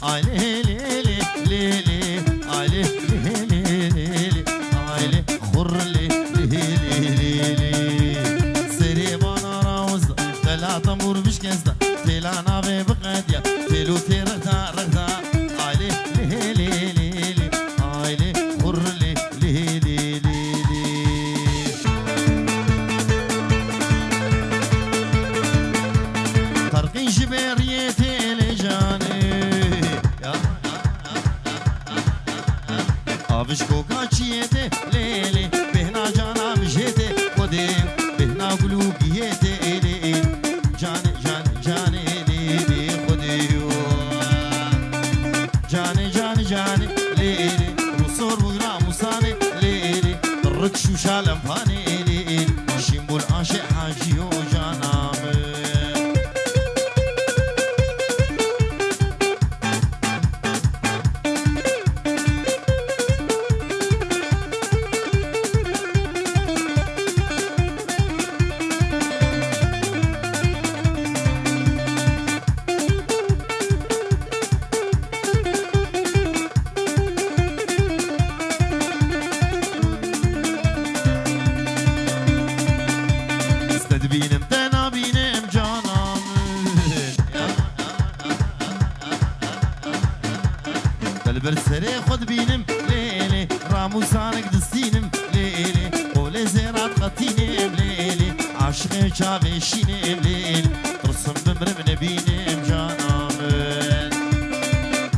عيلي ليلي ليلي عيلي ليلي ليلي عيلي خر ليلي ليلي سري بانا راوز تلا تمور بشكزدا تلا نافي بقديا تلو تيرتا رغدا عيلي ليلي ليلي عيلي خر ليلي ليلي ترقي جبريتي لجاني آبش کو کاچیته لیلی بهنا جانا مجهته خودی بهنا قلوبیته لیلی جان جان جان لیلی خودی جان جان جان لیلی رسول بغرا مساني لیلی ركشو شالم فاني لیلی شیمبول عاشق حاجیو جانامه بینم تنا بینم جانم دلبر سری خود بینم لیلی راموسانک دستینم لیلی قول زیرات قطینم لیلی عاشق چاوشینم لیلی ترسم بمرم نبینم جانم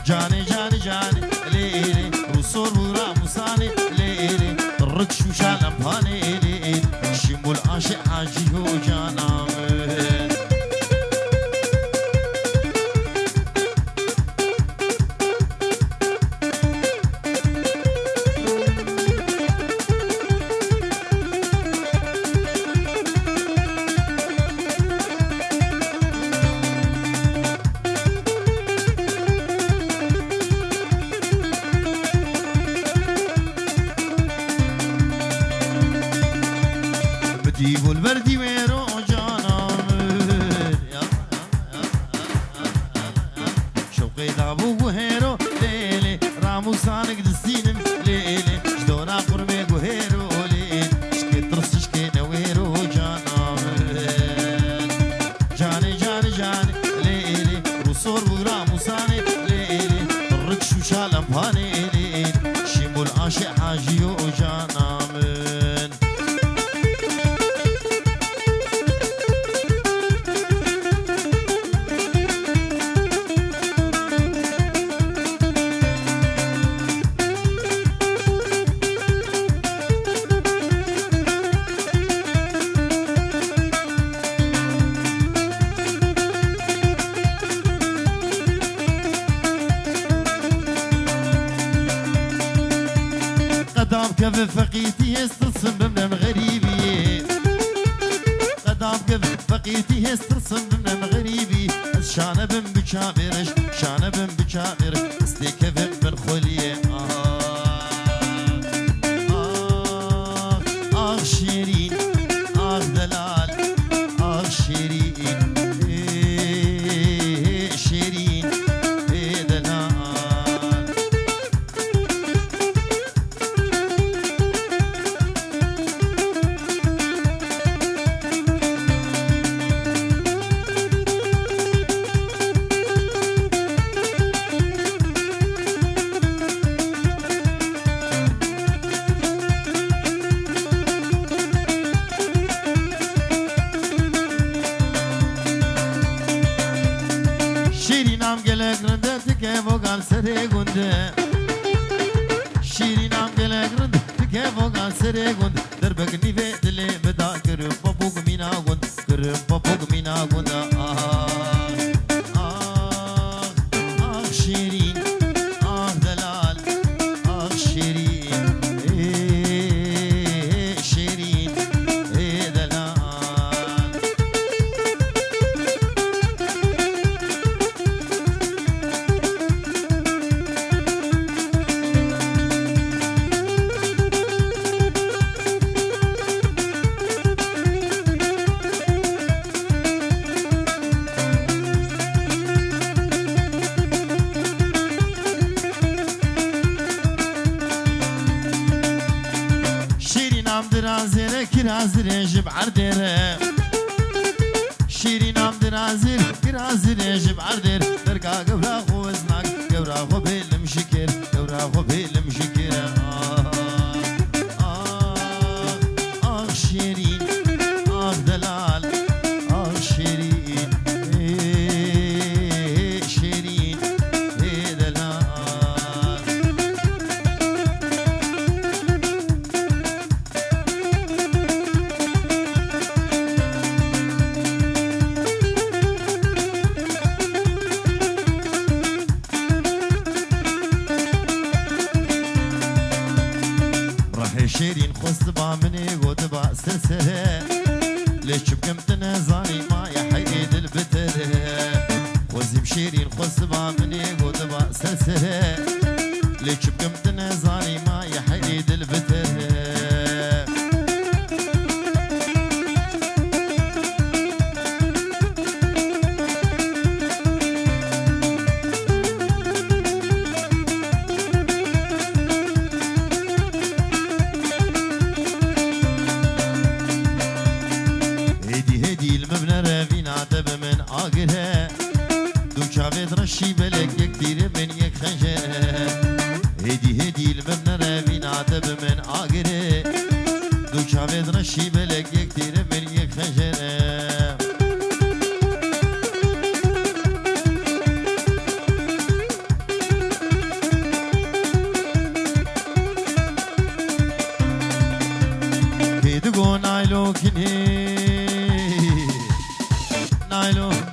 جانی جانی جانی لیلی رسول و راموسانی لیلی رکشو شالم پانی لیلی شمول عاشق حاجی و جانم بديبو البردي ويرو جانم شوقي دابو وهيرو ليلي راموسانك دستينم ليلي جدورا قرمي وهيرو ليلي شكي ترس شكي نويرو جانم جاني جاني جاني ليلي رسول وراموساني ليلي ركشو شالم فاني ليلي شيمول عاشق حاجيو جانم قدام كف فقيتي استرسم من غريبي قدام كف فقيتي استرسم من غريبي شانب بكابرش شانب بكابرش استكف من خليه شيرين دلال شيرين شيرين دلال شیرینم گلک رنده تکه وگال سره گنده شیرینم گلک رنده تکه وگال سره گنده در بگنی و دلی بدا کرم پاپوگ مینا گند کرم پاپوگ مینا گند شیرین دلال شیرین شیرین دلال درازير كرازير جب عردير شيرين عم درازير كرازير جب عردير درقا قبرا خوزناك قبرا خو بيلم شكر قبرا خو بيلم شكر شيرين دلال شيرين شيرين دلال شيرين خصبا مني قطبا سلسلة ليش بكمت نزاني ما يحيد البتر وزيم شيرين خصبا مني قطبا سلسلة ليش بكمت نزاني ما يحيد البتر رشي بلك يكتير من يك خنجر هدي المبنى رابين عتب من آقره دو شعبت رشي بلك يكتير من يك خنجر كيدقو نايلو كنهي نايلو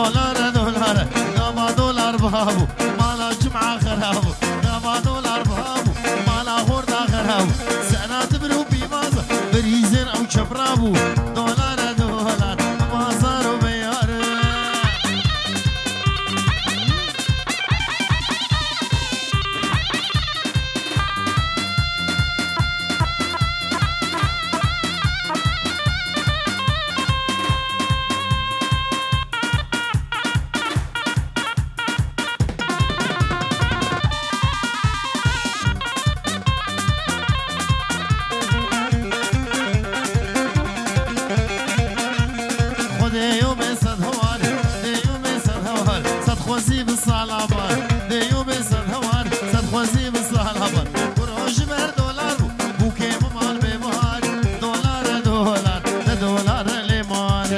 دولار دولار غابا دولار بابو مالا جمعة خرابو غابا دولار بابو مالا غوردا خرابو سنات برو بيمازا بريزن أو شبرابو دولار دولار مازارو بيار خوزی بسالابار دیو بسد هوار صد خوزی بسالابار بروش بر دلار بو که مال بمار دلار دلار دلار لیمان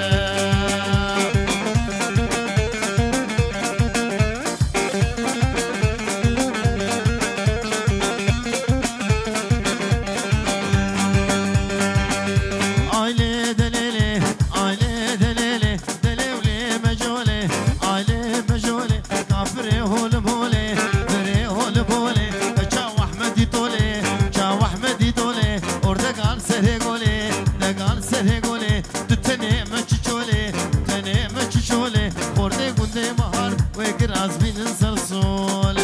آیله دلیله آیله دلیله دلیولی مجوله آیله مجوله كافري هول بولي فري هول بولي جاو احمدي طولي جاو احمدي طولي وردقان سري قولي دقان سري قولي تتني مچچولي تني مچچولي وردي قندي مهار ويقر عزبين الزرسول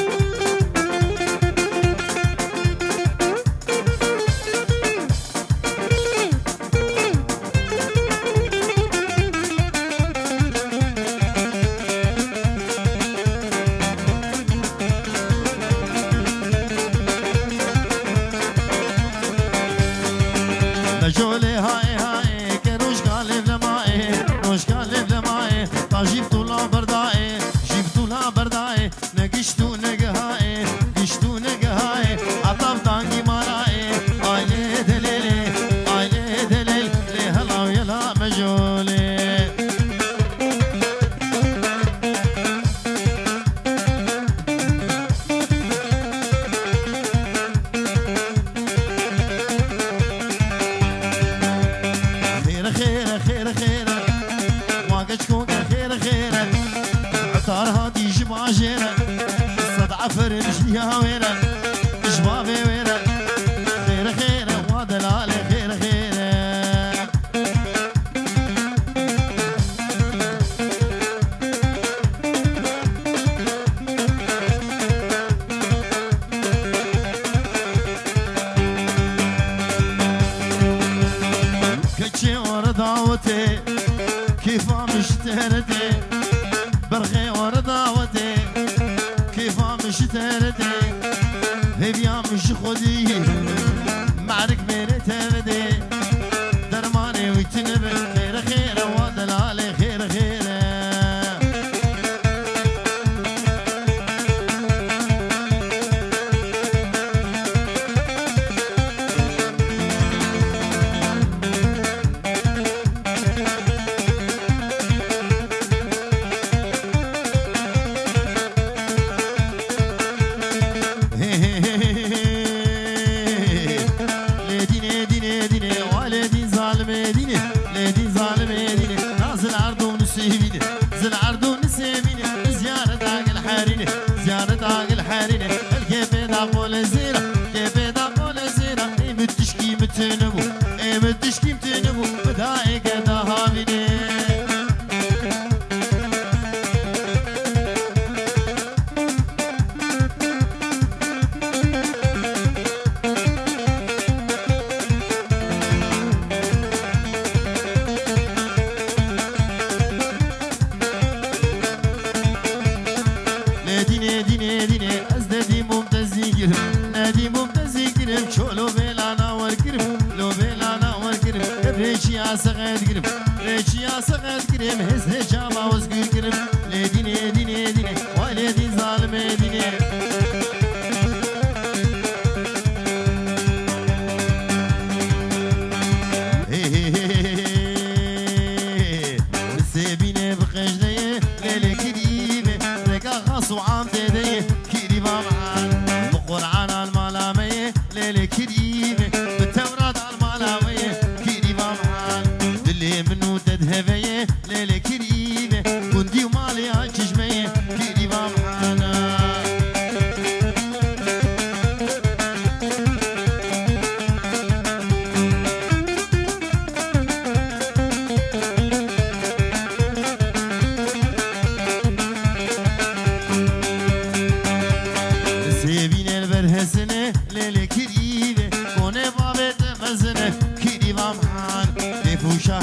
مجولي هاي هاي كروش قالب لماي روش قالب لماي جبتو لا برداي جبتو لا برداي نقشتو نقهاي قشتو نقهاي عطف دانقي ماراي آيلي دليلي آيلي دليل لي هلا ويلا مجولي خير خير خير واقشكوك خير خير عطار هادي جمع جيرة صد عفر الجيها ويرة جبابي ويرة خير خير ودلالي خير خير كتشي ورداوتي كيف مشترتي برغي ورداوتي كيف مشترتي هبيا مش خدي معرك بيني تبدي درماني ويتنبي خير خير ودلالي خير خير زل عردو نسيبيني زيارة عقل حاريني زيارة عقل حاريني الكيف داقول زيرة كيف داقول زيرة متشكي متنبو متشكي متنبو بدايك دهابيني نادي ممتازي قرب شولو بيلانا والقرب لو بيلانا والقرب ريشي يا سغاد قرب ريشي يا سغاد قرب هز هجابا وزقر قرب ليديني ديني ديني والدي ظالم ديني سيبيني بخجلي ليلي كريمة رقا غاص وعام تدي كريمة معان بقرعان المالامية ليلي كريمة بالتوراة المالامية كريمة معان اللي منو تذهبية ليلي كريمة كندي ومالي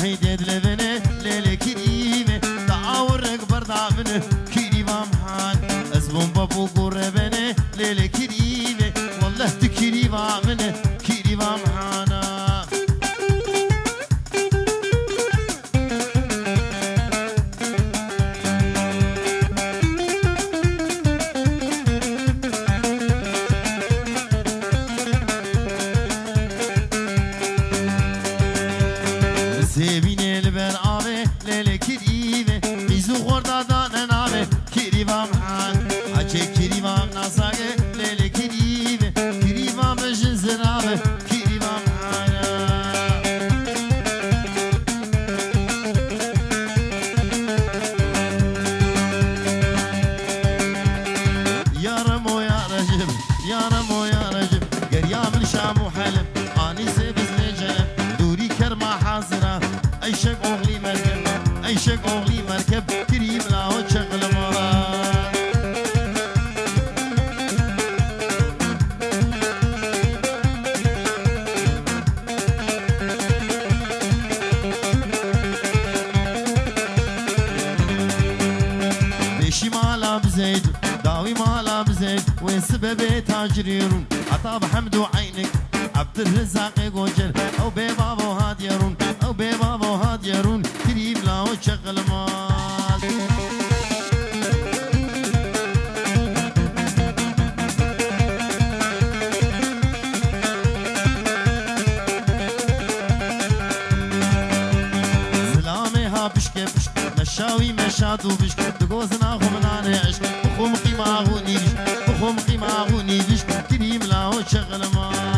هيدد لبنه ليلي كريمه تعاورك برضع منه كريمه محان أزبون بابو قربنه ليلي كريمه والله تكريمه منه كريمه محانا سبيني البر آبه ليلي كريمه ميزو خوردا دانن آبه كريمه محان عجي كريمه ناساقه ليلي كريمه كريمه بجنزر آبه كريمه محانا يا رمو يا رجب يا رمو يا رجب قريام الشام وحلب اني سبز لجلب دوري كرمه حاضره ايشك اغلي مركب ايشك اغلي مركب كريم لا وشغل ما بيشي مالا بزيد داوي مالا بزيد وين سبب تاجريرون عطاب حمد وعينك عبد الرزاق يقوجل او ببابو هاديرون او ببابو هاديرون كريم لا وشغل مال زلامي ها بشكي بشكي مشاوي مشادو بشكي تقوزنا خمنا عشق بخوم قيمة غوني بخوم قيمة غوني كريم لا وشغل مال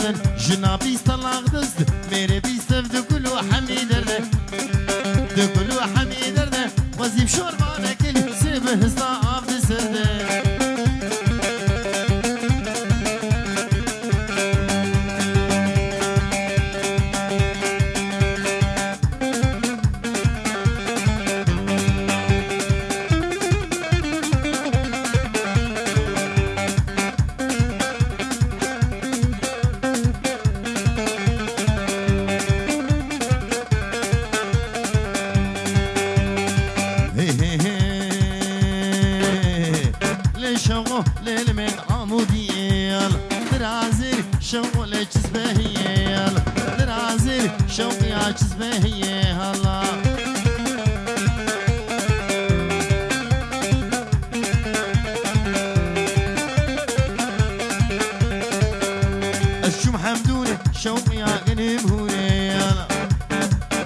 دردن جنا بیست طلاق دست میره بیست دکلو حمی درده دکلو حمی درده وزیم شوربانه کلی سیب هستا آب دسرده شغل للمن عموديال درازير شغل جزبهيال درازير شغل يا جزبهيه الله الشم حمدوني شوق يا قنبهوني يلا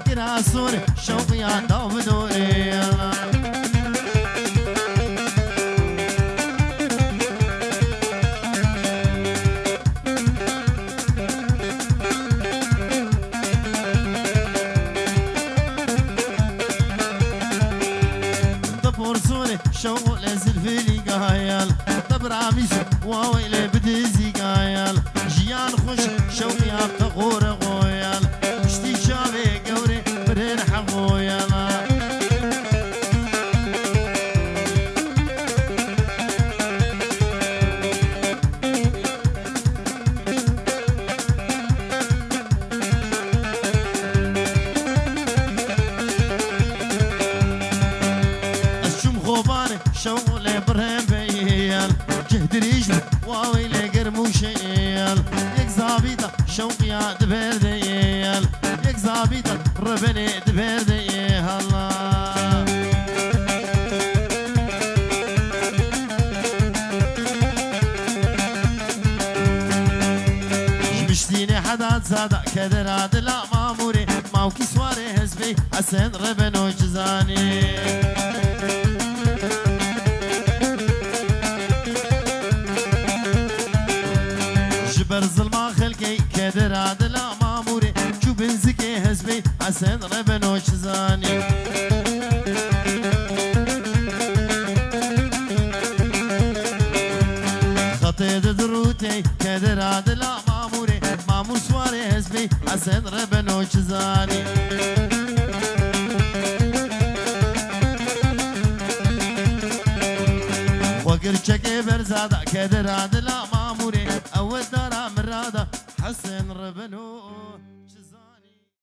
كراسوني شوق يا داودوني يلا شغل زلفلي قايل طب راميس واويل بدزي قايل جيان خوش شوقي تغور غويل اشتي شابي قوري برين حغويل شغل برهم بيال جهد ريجل واويل قرموشيال يك زابيطة شوقي دبر ديال يك زابيطة ربني دبر ديال الله جبشتيني حدا تصادق كدر عدلا ماموري ماوكي سواري هزبي حسن ربنو جزاني برزلما خلقي كدر عدلا ماموري شو بنزكي هزبي حسن ربنو شزاني خطي دروتي كدر عدلا ماموري مامور سواري هزبي حسن ربنو شزاني وقر شكي برزادا كدر عدلا ماموري أول دارا مرادة حسن ربنو